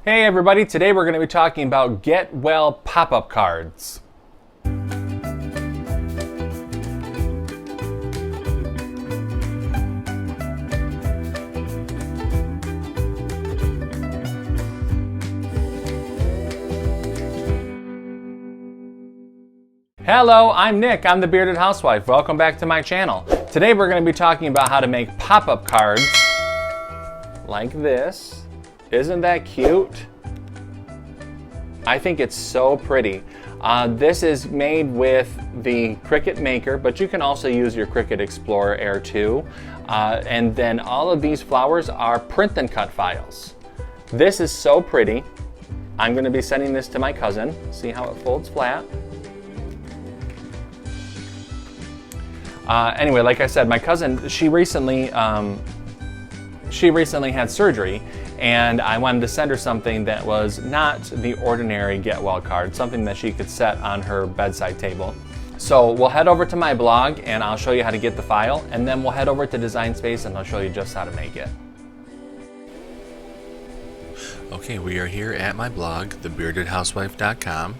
Hey everybody, today we're going to be talking about Get Well pop-up cards. Hello, I'm Nick. I'm the Bearded Housewife. Welcome back to my channel. Today we're going to be talking about how to make pop-up cards like this. Isn't that cute? I think it's so pretty. This is made with the Cricut Maker, but you can also use your Cricut Explorer Air 2. And then all of these flowers are print and cut files. This is so pretty. I'm going to be sending this to my cousin. See how it folds flat. Anyway, like I said, my cousin, she recently had surgery, and I wanted to send her something that was not the ordinary Get Well card, something that she could set on her bedside table. So we'll head over to my blog and I'll show you how to get the file, and then we'll head over to Design Space and I'll show you just how to make it. Okay, we are here at my blog, thebeardedhousewife.com.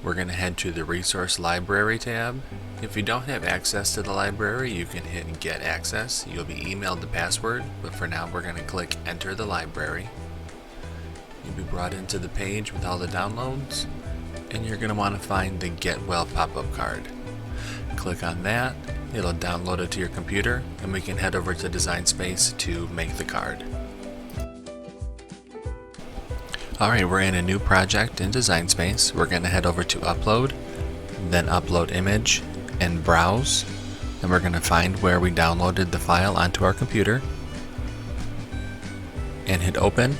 We're going to head to the Resource Library tab. If you don't have access to the library, you can hit Get Access. You'll be emailed the password, but for now we're going to click Enter the Library. You'll be brought into the page with all the downloads, and you're going to want to find the Get Well pop-up card. Click on that, it'll download it to your computer, and we can head over to Design Space to make the card. Alright, we're in a new project in Design Space. We're going to head over to Upload, then Upload Image, and Browse. And we're going to find where we downloaded the file onto our computer. And hit Open.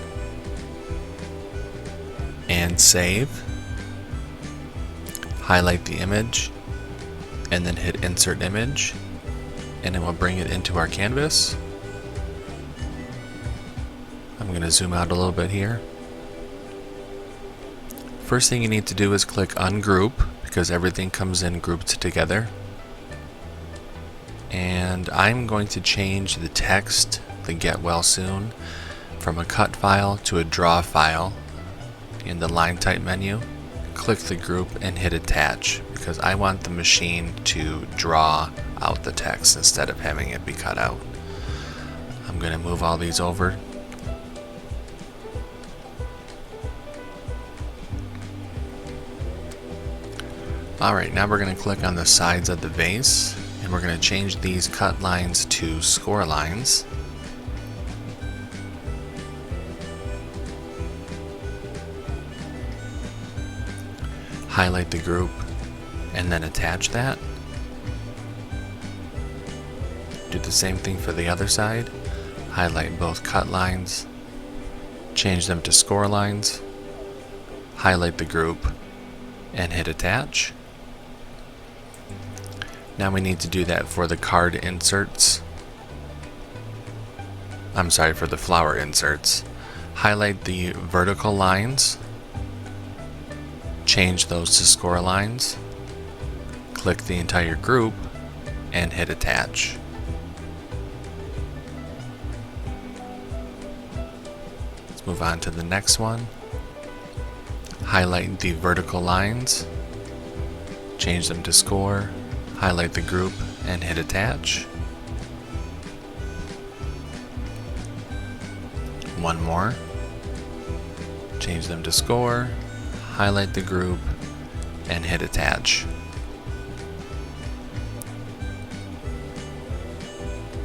And Save. Highlight the image. And then hit Insert Image. And it will bring it into our canvas. I'm going to zoom out a little bit here. First thing you need to do is click Ungroup, because everything comes in grouped together. And I'm going to change the text, the Get Well Soon, from a cut file to a draw file in the line type menu. Click the group and hit Attach, because I want the machine to draw out the text instead of having it be cut out. I'm going to move all these over. Alright, now we're going to click on the sides of the vase, and we're going to change these cut lines to score lines. Highlight the group, and then attach that. Do the same thing for the other side. Highlight both cut lines, change them to score lines, highlight the group, and hit attach. Now we need to do that for the card inserts. I'm sorry, for the flower inserts. Highlight the vertical lines, change those to score lines, click the entire group, and hit attach. Let's move on to the next one. Highlight the vertical lines, change them to score, highlight the group, and hit attach. One more. Change them to score, highlight the group, and hit attach.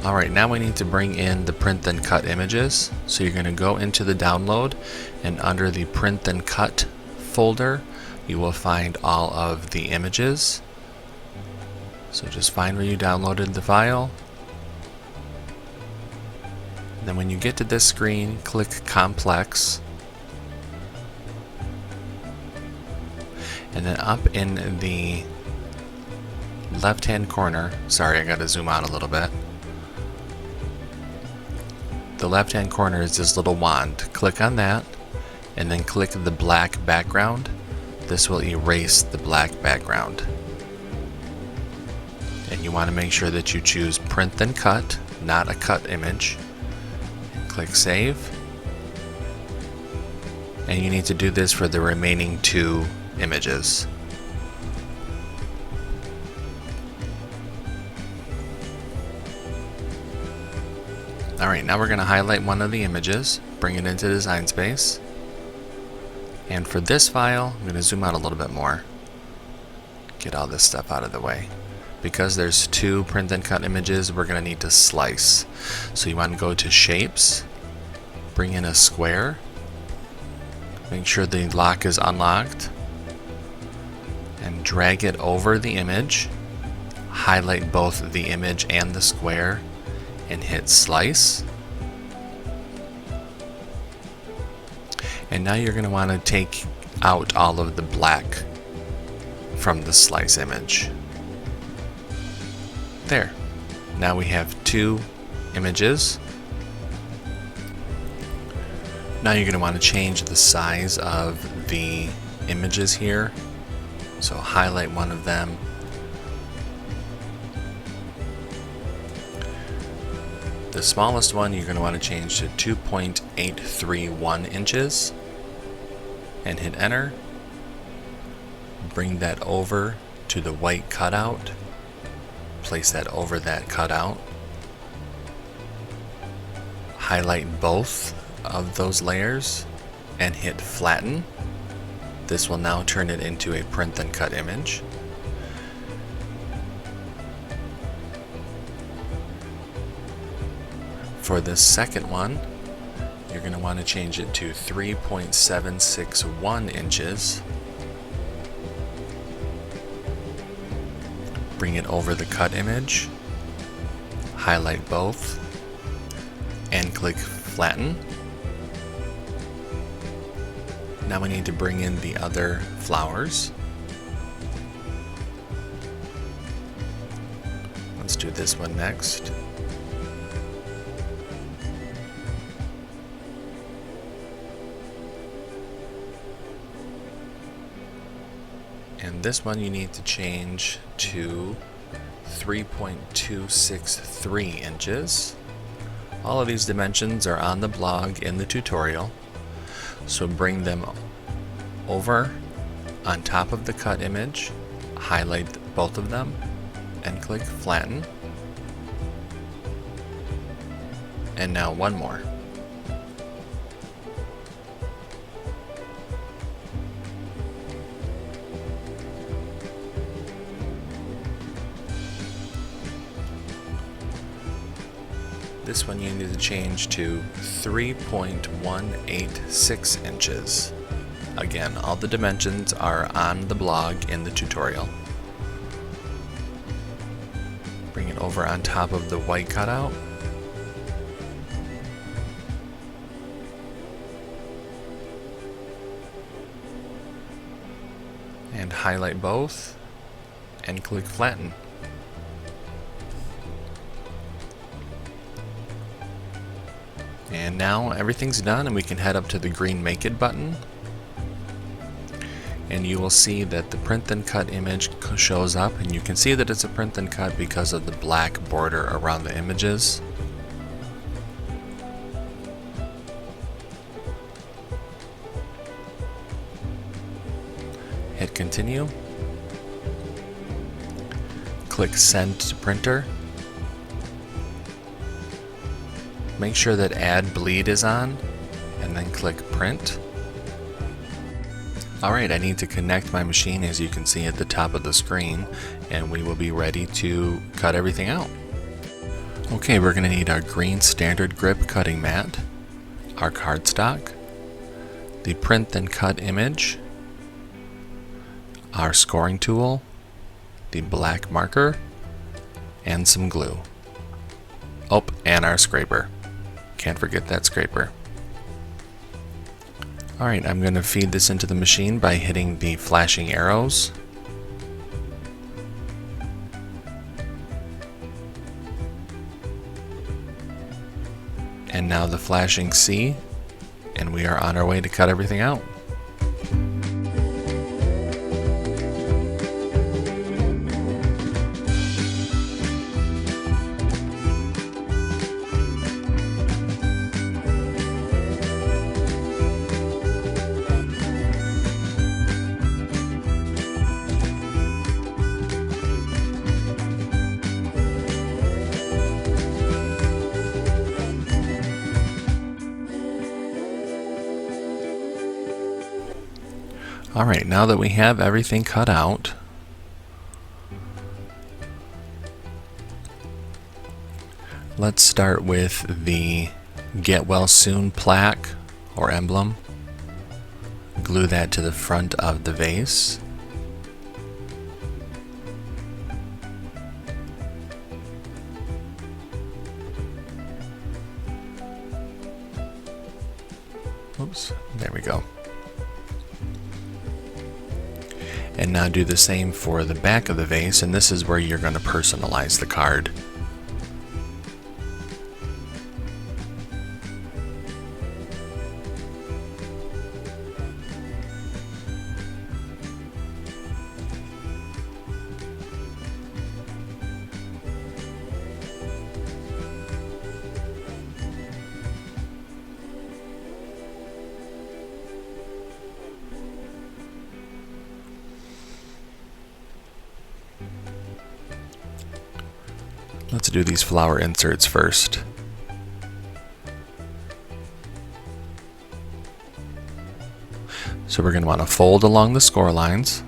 Alright, now we need to bring in the print and cut images. So you're going to go into the download, and under the print and cut folder, you will find all of the images. So just find where you downloaded the file. And then when you get to this screen, click Complex. And then up in the left-hand corner, sorry, I gotta zoom out a little bit. The left-hand corner is this little wand. Click on that, and then click the black background. This will erase the black background. And you want to make sure that you choose Print Then Cut, not a cut image. Click Save. And you need to do this for the remaining 2 images. Alright, now we're going to highlight one of the images, bring it into Design Space, and for this file, I'm going to zoom out a little bit more, get all this stuff out of the way. Because there's 2 print and cut images, we're going to need to slice. So you want to go to Shapes, bring in a square, make sure the lock is unlocked, and drag it over the image, highlight both the image and the square, and hit Slice. And now you're going to want to take out all of the black from the slice image. There. Now we have 2 images. Now you're going to want to change the size of the images here. So highlight one of them. The smallest one you're going to want to change to 2.831 inches and hit enter. Bring that over to the white cutout. Place that over that cutout. Highlight both of those layers and hit flatten. This will now turn it into a print and cut image. For the second one, you're going to want to change it to 3.761 inches. Bring it over the cut image, highlight both, and click flatten. Now we need to bring in the other flowers. Let's do this one next. And this one you need to change to 3.263 inches. All of these dimensions are on the blog in the tutorial. So bring them over on top of the cut image, highlight both of them, and click flatten. And now one more. This one you need to change to 3.186 inches. Again, all the dimensions are on the blog in the tutorial. Bring it over on top of the white cutout. And highlight both and click flatten. And now everything's done and we can head up to the green Make It button. And you will see that the print and cut image shows up, and you can see that it's a print and cut because of the black border around the images. Hit continue. Click send to printer. Make sure that Add Bleed is on, and then click Print. Alright, I need to connect my machine, as you can see at the top of the screen, and we will be ready to cut everything out. Okay, we're going to need our green standard grip cutting mat, our cardstock, the print and cut image, our scoring tool, the black marker, and some glue. Oh, and our scraper. Can't forget that scraper. Alright, I'm going to feed this into the machine by hitting the flashing arrows. And now the flashing C, and we are on our way to cut everything out. Alright, now that we have everything cut out, let's start with the Get Well Soon plaque or emblem. Glue that to the front of the vase. Oops, there we go. And now do the same for the back of the vase, and this is where you're going to personalize the card. Let's do these flower inserts first. So we're going to want to fold along the score lines.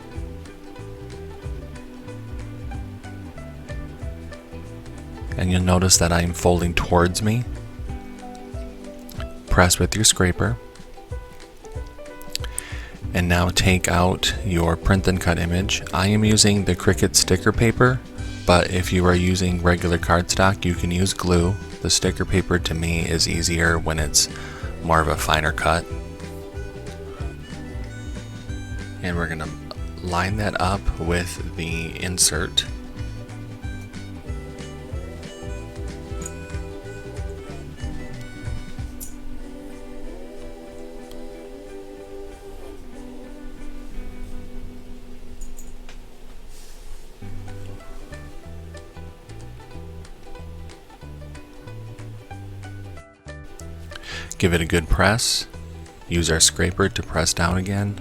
And you'll notice that I'm folding towards me. Press with your scraper. And now take out your print and cut image. I am using the Cricut sticker paper, but if you are using regular cardstock, you can use glue. The sticker paper to me is easier when it's more of a finer cut. And we're going to line that up with the insert. Give it a good press. Use our scraper to press down again.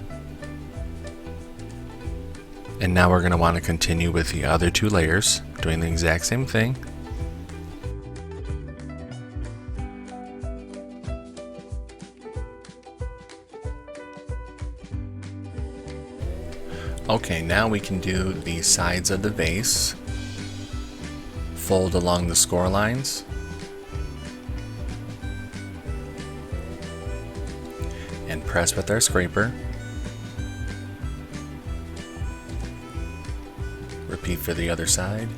And now we're going to want to continue with the other two layers, doing the exact same thing. Okay, now we can do the sides of the vase. Fold along the score lines. And press with our scraper. Repeat for the other side.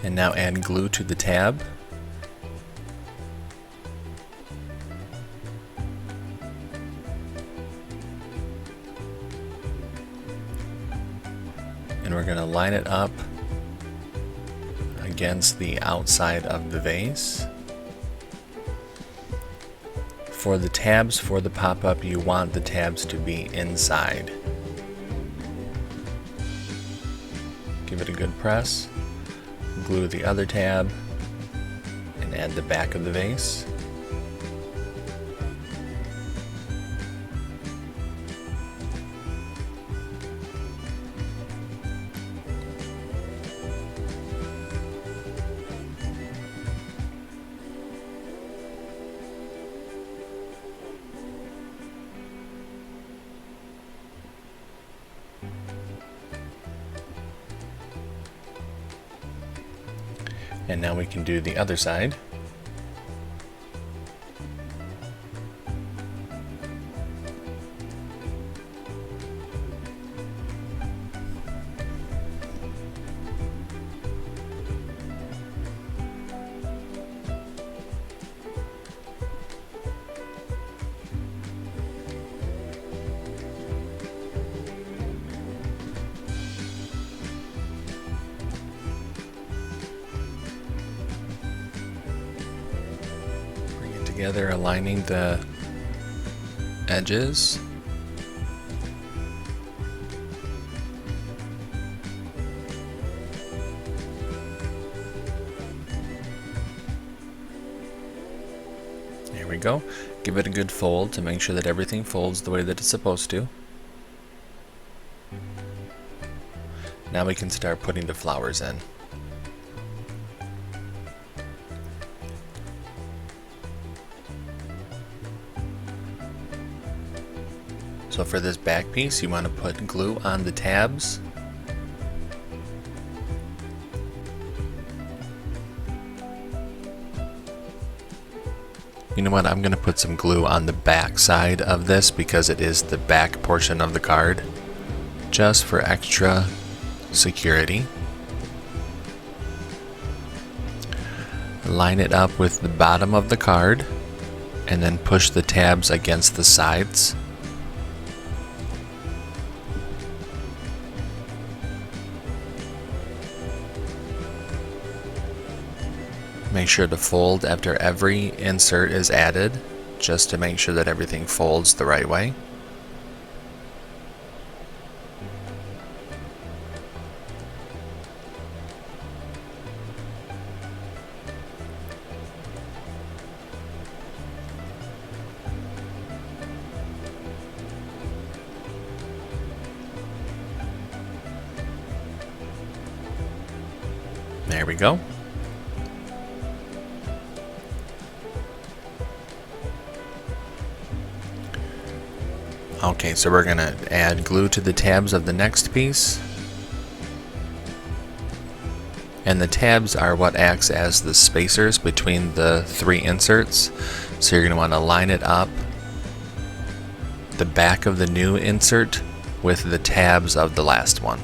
And now add glue to the tab. And we're going to line it up against the outside of the vase. For the tabs for the pop-up, you want the tabs to be inside. Give it a good press. Glue the other tab and add the back of the vase. And now we can do the other side. Together, aligning the edges. There we we go. Give it a good fold to make sure that everything folds the way that it's supposed to. Now we can start putting the flowers in. So for this back piece, you want to put glue on the tabs. You know what, I'm going to put some glue on the back side of this because it is the back portion of the card, just for extra security. Line it up with the bottom of the card and then push the tabs against the sides. Make sure to fold after every insert is added, just to make sure that everything folds the right way. There we go. Okay, so we're going to add glue to the tabs of the next piece. And the tabs are what acts as the spacers between the three inserts. So you're going to want to line it up, the back of the new insert with the tabs of the last one.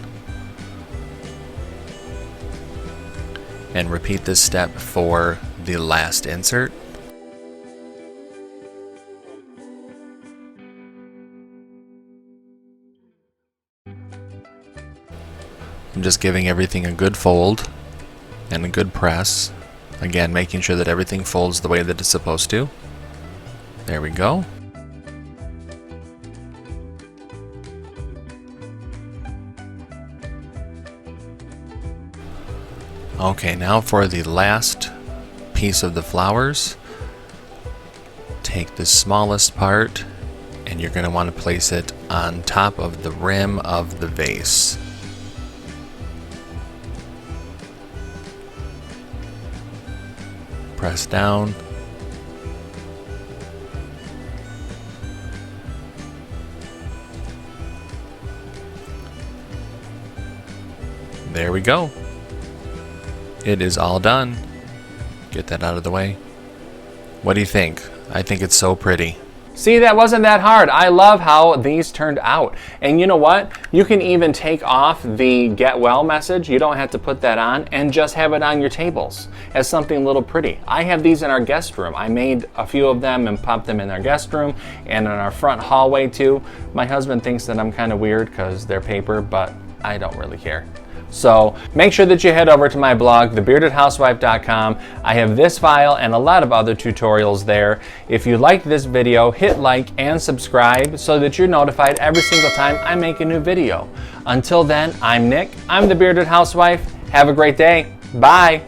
And repeat this step for the last insert. I'm just giving everything a good fold and a good press. Again, making sure that everything folds the way that it's supposed to. There we go. Okay, now for the last piece of the flowers. Take the smallest part and you're going to want to place it on top of the rim of the vase. Press down. There we go. It is all done. Get that out of the way. What do you think? I think it's so pretty. See, that wasn't that hard. I love how these turned out. And you know what? You can even take off the get well message. You don't have to put that on and just have it on your tables as something a little pretty. I have these in our guest room. I made a few of them and popped them in our guest room and in our front hallway too. My husband thinks that I'm kind of weird because they're paper, but I don't really care. So make sure that you head over to my blog, thebeardedhousewife.com. I have this file and a lot of other tutorials there. If you liked this video, hit like and subscribe so that you're notified every single time I make a new video. Until then, I'm Nick. I'm the Bearded Housewife. Have a great day. Bye.